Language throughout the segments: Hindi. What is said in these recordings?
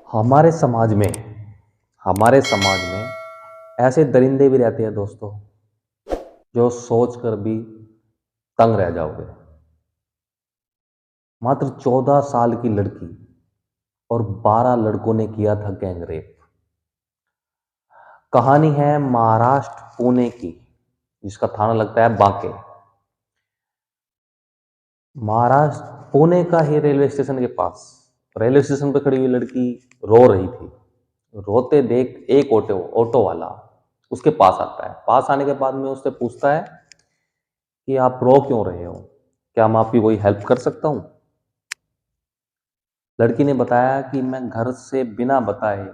हमारे समाज में हमारे समाज में ऐसे दरिंदे भी रहते हैं दोस्तों, जो सोच कर भी तंग रह जाओगे। मात्र 14 साल की लड़की और 12 लड़कों ने किया था गैंग रेप। कहानी है महाराष्ट्र पुणे की, जिसका थाना लगता है बांके। महाराष्ट्र पुणे का ही रेलवे स्टेशन के पास रेलवे स्टेशन पर खड़ी हुई लड़की रो रही थी। रोते देख एक ऑटो ऑटो वाला उसके पास आता है। पास आने के बाद में उससे पूछता है कि आप रो क्यों रहे हो, क्या मैं आपकी कोई हेल्प कर सकता हूँ। लड़की ने बताया कि मैं घर से बिना बताए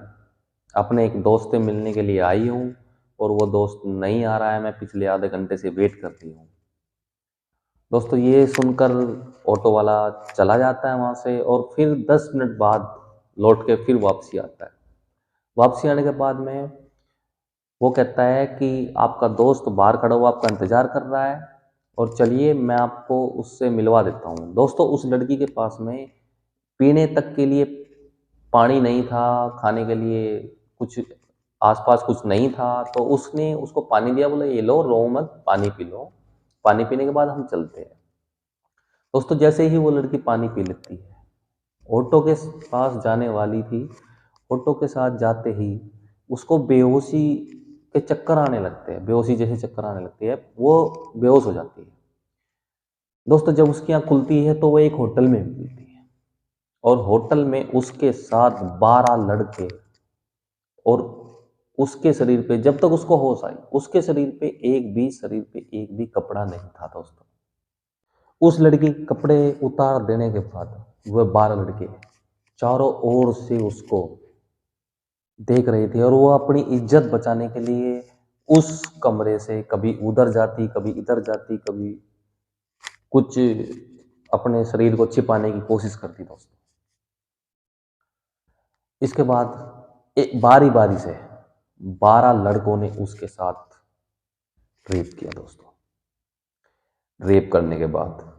अपने एक दोस्त से मिलने के लिए आई हूँ और वो दोस्त नहीं आ रहा है, मैं पिछले आधे घंटे से वेट कर रही हूँ। दोस्तों ये सुनकर ऑटो वाला चला जाता है वहाँ से और फिर 10 मिनट बाद लौट के फिर वापसी आता है। वापसी आने के बाद में वो कहता है कि आपका दोस्त बाहर खड़ा हुआ आपका इंतजार कर रहा है और चलिए मैं आपको उससे मिलवा देता हूँ। दोस्तों उस लड़की के पास में पीने तक के लिए पानी नहीं था, खाने के लिए कुछ आसपास कुछ नहीं था, तो उसने उसको पानी दिया, बोला ये लो, रो मत, पानी पी लो, पानी पीने के बाद हम चलते हैं। दोस्तों जैसे ही वो लड़की पानी पी लेती है, ऑटो के पास जाने वाली थी, ऑटो के साथ जाते ही उसको बेहोशी के चक्कर आने लगते हैं, बेहोशी जैसे चक्कर आने लगती है, वो बेहोश हो जाती है। दोस्तों जब उसकी आँख खुलती है तो वो एक होटल में मिलती है और होटल में उसके साथ 12 लड़के, और उसके शरीर पे जब तक उसको होश आई उसके शरीर पे एक भी कपड़ा नहीं था दोस्तों। उस लड़की के कपड़े उतार देने के बाद वह 12 लड़के चारों ओर से उसको देख रहे थे और वो अपनी इज्जत बचाने के लिए उस कमरे से कभी उधर जाती, कभी इधर जाती, कभी कुछ अपने शरीर को छिपाने की कोशिश करती दोस्तों। इसके बाद एक बारी बारी से 12 लड़कों ने उसके साथ रेप किया दोस्तों। रेप करने के बाद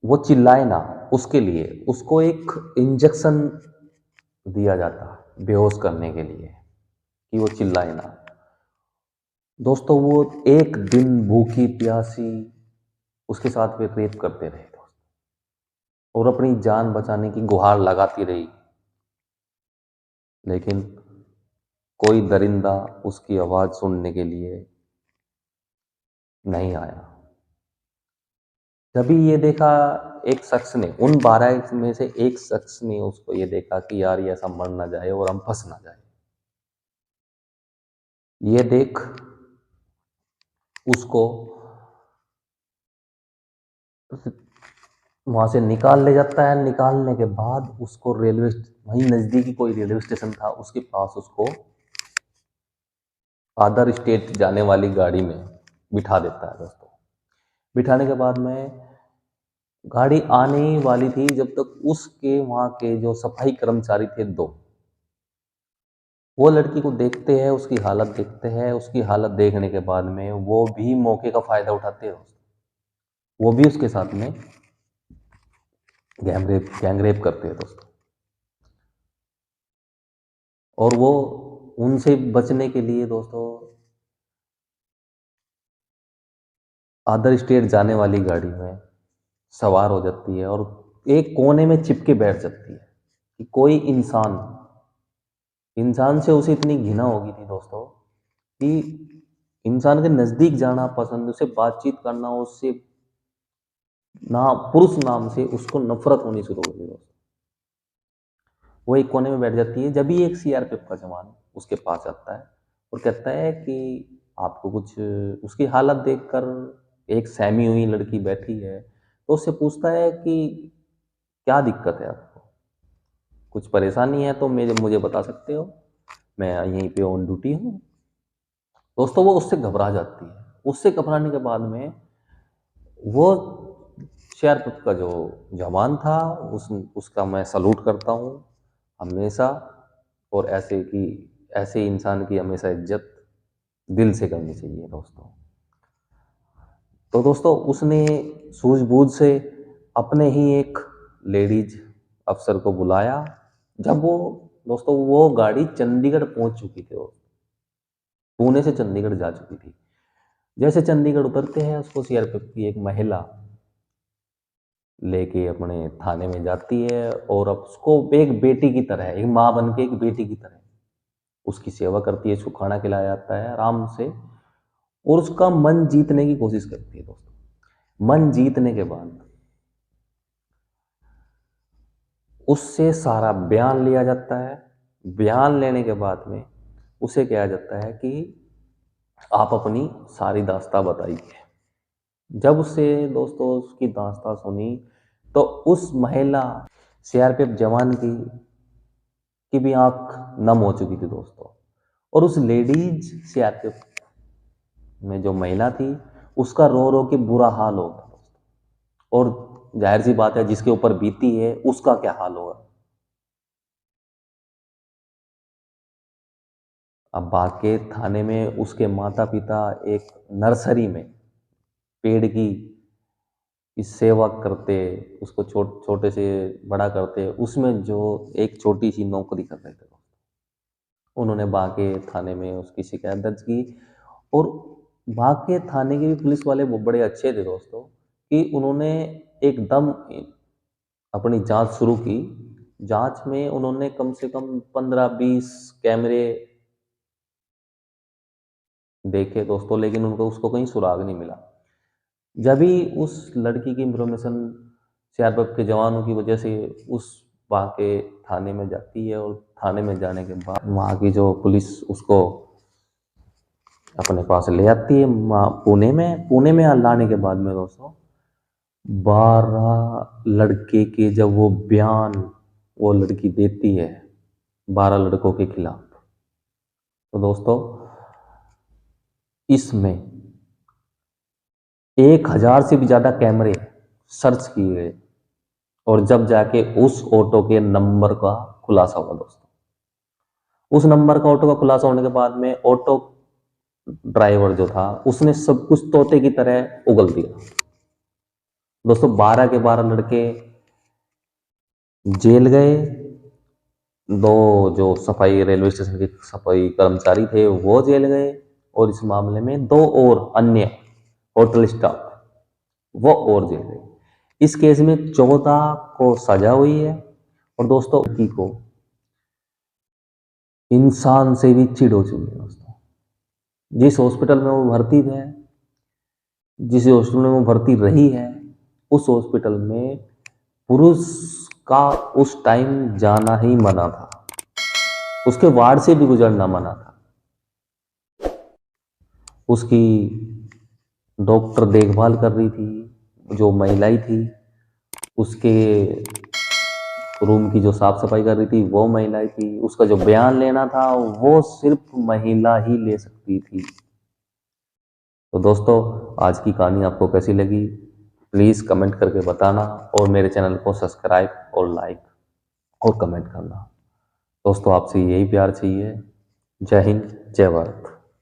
वो चिल्लाए ना, उसके लिए उसको एक इंजेक्शन दिया जाता बेहोश करने के लिए कि वो चिल्लाए ना। दोस्तों वो एक दिन भूखी प्यासी उसके साथ वे रेप करते रहे दोस्त, और अपनी जान बचाने की गुहार लगाती रही, लेकिन कोई दरिंदा उसकी आवाज सुनने के लिए नहीं आया। तभी ये देखा एक शख्स ने, उन 12 में से एक शख्स ने उसको ये देखा कि यार ये ऐसा मर ना जाए और हम फंस ना जाए। ये देख उसको वहां से निकाल ले जाता है। निकालने के बाद उसको वहीं नजदीकी कोई रेलवे स्टेशन था उसके पास उसको अदर स्टेट जाने वाली गाड़ी में बिठा देता है दोस्तों। बिठाने के बाद में गाड़ी आने ही वाली थी जब तक उसके वहां के जो सफाई कर्मचारी थे दो, वो लड़की को देखते हैं, उसकी हालत देखते हैं। उसकी हालत देखने के बाद में वो भी मौके का फायदा उठाते हैं दोस्तों। वो भी उसके साथ में गैंग रेप करते हैं दोस्तों। और वो उनसे बचने के लिए दोस्तों अदर स्टेट जाने वाली गाड़ी में सवार हो जाती है और एक कोने में चिपके बैठ जाती है कि कोई इंसान इंसान से उसे इतनी घृणा हो गई थी दोस्तों कि इंसान के नजदीक जाना पसंद, उससे बातचीत करना, उससे ना पुरुष नाम से उसको नफरत होनी शुरू हो गई दोस्तों। वो एक कोने में बैठ जाती है। जब भी एक सीआरपीएफ का जवान उसके पास आता है और कहता है कि आपको कुछ, उसकी हालत देखकर एक सहमी हुई लड़की बैठी है तो उससे पूछता है कि क्या दिक्कत है आपको, कुछ परेशानी है तो मुझे बता सकते हो, मैं यहीं पे ऑन ड्यूटी हूँ। दोस्तों वो उससे घबरा जाती है। उससे घबराने के बाद में वो सीआरपीएफ का जो जवान था उसका मैं सलूट करता हूँ हमेशा, और ऐसे इंसान की हमेशा इज्जत दिल से करनी चाहिए दोस्तों। तो दोस्तों उसने सूझबूझ से अपने ही एक लेडीज अफसर को बुलाया जब वो दोस्तों वो गाड़ी चंडीगढ़ पहुंच चुकी थी, वो पुणे से चंडीगढ़ जा चुकी थी। जैसे चंडीगढ़ उतरते हैं, उसको सीआरपीएफ की एक महिला लेके अपने थाने में जाती है और अब उसको एक बेटी की तरह, एक माँ बन के एक बेटी की तरह उसकी सेवा करती है, उसको खाना खिलाया जाता है आराम से, और उसका मन जीतने की कोशिश करती है दोस्तों। मन जीतने के बाद उससे सारा बयान लिया जाता है। बयान लेने के बाद में उसे कहा जाता है कि आप अपनी सारी दास्तां बताइए। जब उसे दोस्तों उसकी दास्तां सुनी, तो उस महिला सीआरपीएफ जवान की भी आंख नम हो चुकी थी दोस्तों। और उस लेडीज सीआरपीएफ में जो महिला थी, उसका रो रो के बुरा हाल होगा दोस्तों। और जाहिर सी बात है, जिसके ऊपर बीती है उसका क्या हाल होगा। अब बाके थाने में उसके माता पिता एक नर्सरी में पेड़ की सेवा करते, उसको छोटे से बड़ा करते, उसमें जो एक छोटी सी नौकरी कर रहे थे। उन्होंने बाके थाने में उसकी शिकायत दर्ज की, और बाके थाने के भी पुलिस वाले वो बड़े अच्छे थे दोस्तों, कि उन्होंने एकदम अपनी जांच शुरू की। जांच में उन्होंने कम से कम 15-20 कैमरे देखे दोस्तों, लेकिन उनको उसको कहीं सुराग नहीं मिला। जब भी उस लड़की की इंफॉर्मेशन सीआरपीएफ के जवानों की वजह से उस वहाँ के थाने में जाती है, और थाने में जाने के बाद वहाँ की जो पुलिस उसको अपने पास ले आती है पुणे में लाने के बाद में दोस्तों 12 लड़के के जब वो बयान वो लड़की देती है 12 लड़कों के खिलाफ, तो दोस्तों इसमें 1000 से भी ज्यादा कैमरे सर्च किए गए, और जब जाके उस ऑटो के नंबर का खुलासा हुआ दोस्तों। उस नंबर का ऑटो का खुलासा होने के बाद में ऑटो ड्राइवर जो था उसने सब कुछ तोते की तरह उगल दिया दोस्तों। 12 के 12 लड़के जेल गए। दो जो सफाई रेलवे स्टेशन के सफाई कर्मचारी थे वो जेल गए, और इस मामले में 2 और अन्य होटल स्टाफ वो और जेल गए। इस केस में 14 को सजा हुई है। और दोस्तों लड़की को इंसान से भी चिढ़ हो चुकी है दोस्तों। जिस हॉस्पिटल में वो भर्ती है, जिस हॉस्पिटल में वो भर्ती रही है, उस हॉस्पिटल में पुरुष का उस टाइम जाना ही मना था, उसके वार्ड से भी गुजरना मना था। उसकी डॉक्टर देखभाल कर रही थी, जो महिलाएं थी उसके रूम की जो साफ सफाई कर रही थी वो महिलाएं थी। उसका जो बयान लेना था वो सिर्फ महिला ही ले सकती थी। तो दोस्तों आज की कहानी आपको कैसी लगी प्लीज़ कमेंट करके बताना, और मेरे चैनल को सब्सक्राइब और लाइक और कमेंट करना। दोस्तों आपसे यही प्यार चाहिए। जय हिंद, जय भारत।